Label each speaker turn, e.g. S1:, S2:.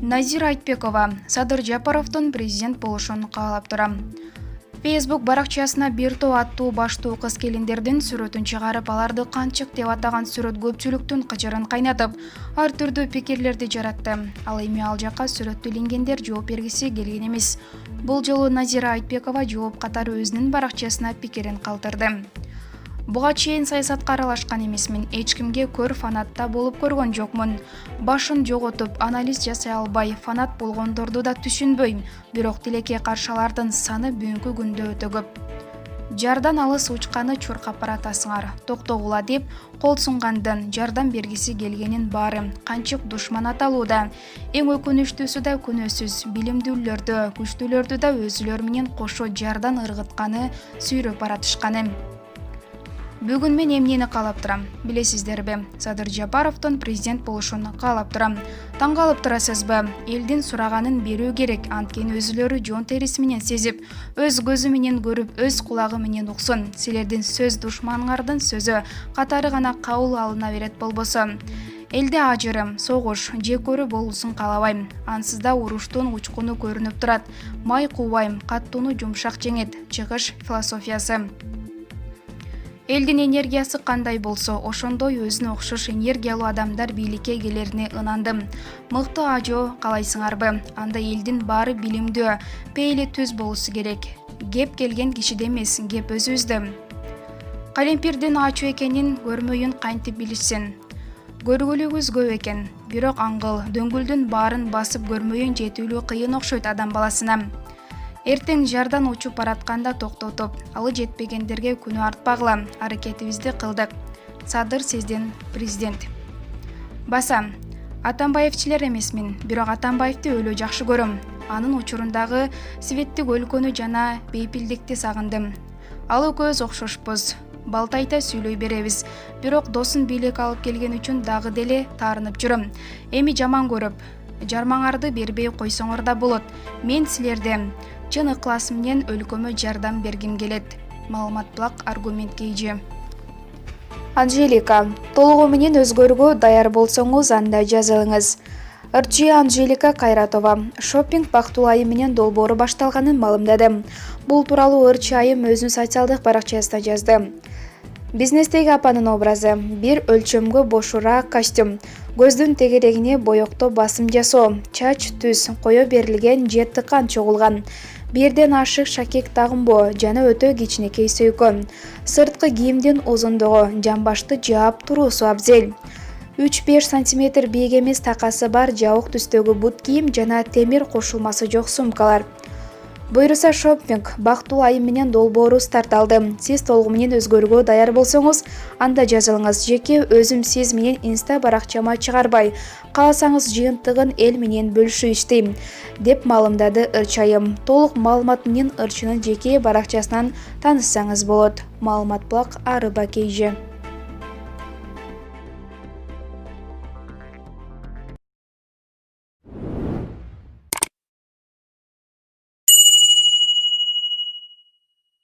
S1: Назира Айтбекова Садыр Жапаровдун президент болушун каалап турам. Facebook баракчасына бир топ аттуу баштуу кыз-келиндердин сүрөтүн чыгарып, аларды канчык деп атаган сүрөт көпчүлүктүн кычырын кайнатып, ар түрдүү пикирлерди жаратты. Ал эми ал жакка сүрөттү илингендер жооп бергиси келген эмес. Бул жолу Назира Айтбекова жооп катары өзүнүн баракчасына пикирин калтырды. Буга чейин саясатка аралашкан эмесмин, эч кимге көр фанатта болуп көргөн жокмун. Башын жоготуп, анализ жасай албай, фанат болгондорду да түшүнбөйм, бирок тилекке каршылардын саны бүгүнкү күндө өтө көп. Жардан алыс учканы чуркап баратасыңар, токтогула деп кол сунгандын, жардам бергиси келгенин баары канчык душман аталууда. Эң өкүнүчтүүсү да күнөөсүз билимдүүлөрдү, күчтүүлөрдү да өзүлөр менен кошо жардан ыргытканы, сүйрөп баратышканы. Бүгүн мен эмнени каалап турам, билесиздерби? Садыр Жапаровдун президент болушун каалап турам. Таң калып турасызбы? Элдин сураганын берүү керек, анткени өзүлөрү жон териси менен сезип, өз көзү менен көрүп, өз кулагы менен уксун. Силердин сөз душманыңардын сөзү катары гана кабыл алына берет болбосо. Элде ажырым, согуш, жекөрү болуусун каалабайм. Ансыз да уруштун учкуну көрүнүп турат. Май кубайм, каттууну жумшак жеңет. Чыгыш философиясы. Элдин энергиясы кандай болсо, ошондой өзүнө окшош энергиялуу адамдар бийликке келерине ынандым. Мыкты ажоо каалайсыңарбы? Анда элдин баары билимдүү, пейили түз болуусу керек. Кеп келген кишиде эмес, кеп өзүбүздө. Калемпирдин ачуу экенин, көрмөйүн кантип билишсин? Көргүлүгүбүз көп экен, бирок аңгыл, дөңгүлдүн баарын басып көрмөйүн жетүүлүү кыйын окшойт адам баласына. Эртең жардан учуп баратканда токтотуп, алы жетпегендерге күнү артпагыла, аракетибизди кылдык. Садыр сиздин президент. Басам, Атамбаевчилер эмесмин, бирок Атамбаевди өлө жакшы көрөм. Анын учурундагы светтик өлкөнү жана бейпилдикти сагындым. Ал экөөбүз окшошпуз, балтайта сүйлөй беребиз, бирок досун бийлик алып келген үчүн дагы деле таарынып жүрөм. Эми жаман көрүп, жармаңарды бербей койсоңор да болот. Мен силерде чын ыклас менен өлкөмө жардам бергим келет. Маалымат Булак, Аргумент KG. Анжелика, толугу менен өзгөрүүгө даяр болсоңуз, анда жазылыңыз. Ырчы Анжелика Кайратова шоппинг бактуу айым менен долбоору башталганын маалымдады. Бул тууралуу ырчы айым өзүнүн социалдык баракчасында жазды. Бизнестеги апанын образы: бир өлчөмгө бошураак костюм, көздүн тегерегине боёктоо басым жасоо, чач түз кое берилген же тыкан чогулган, бирден ашык шакек тагынбоо жана өтө кичинекей сөйкө, сырткы кийимдин узундугу, жамбашты жаап туруусу абзел. 3-5 см бийик эмес такасы бар жабык түстөгү бут кийим жана темир кошулмасы жок сумкалар. Буйруса шоппинг бактуу айым менен долбоору старт алды. Сиз толугу менен өзгөрүүгө даяр болсоңуз, анда жазылыңыз. Жеке өзүм сиз менен инста баракчама чыгарбай, кааласаңыз жыйынтыгын эл менен бөлүшүп иштейм, деп маалымдады ырчы айым. Толук маалымат менен ырчынын жеке баракчасынан таныссаңыз болот. Маалымат Булак, Арыба KG.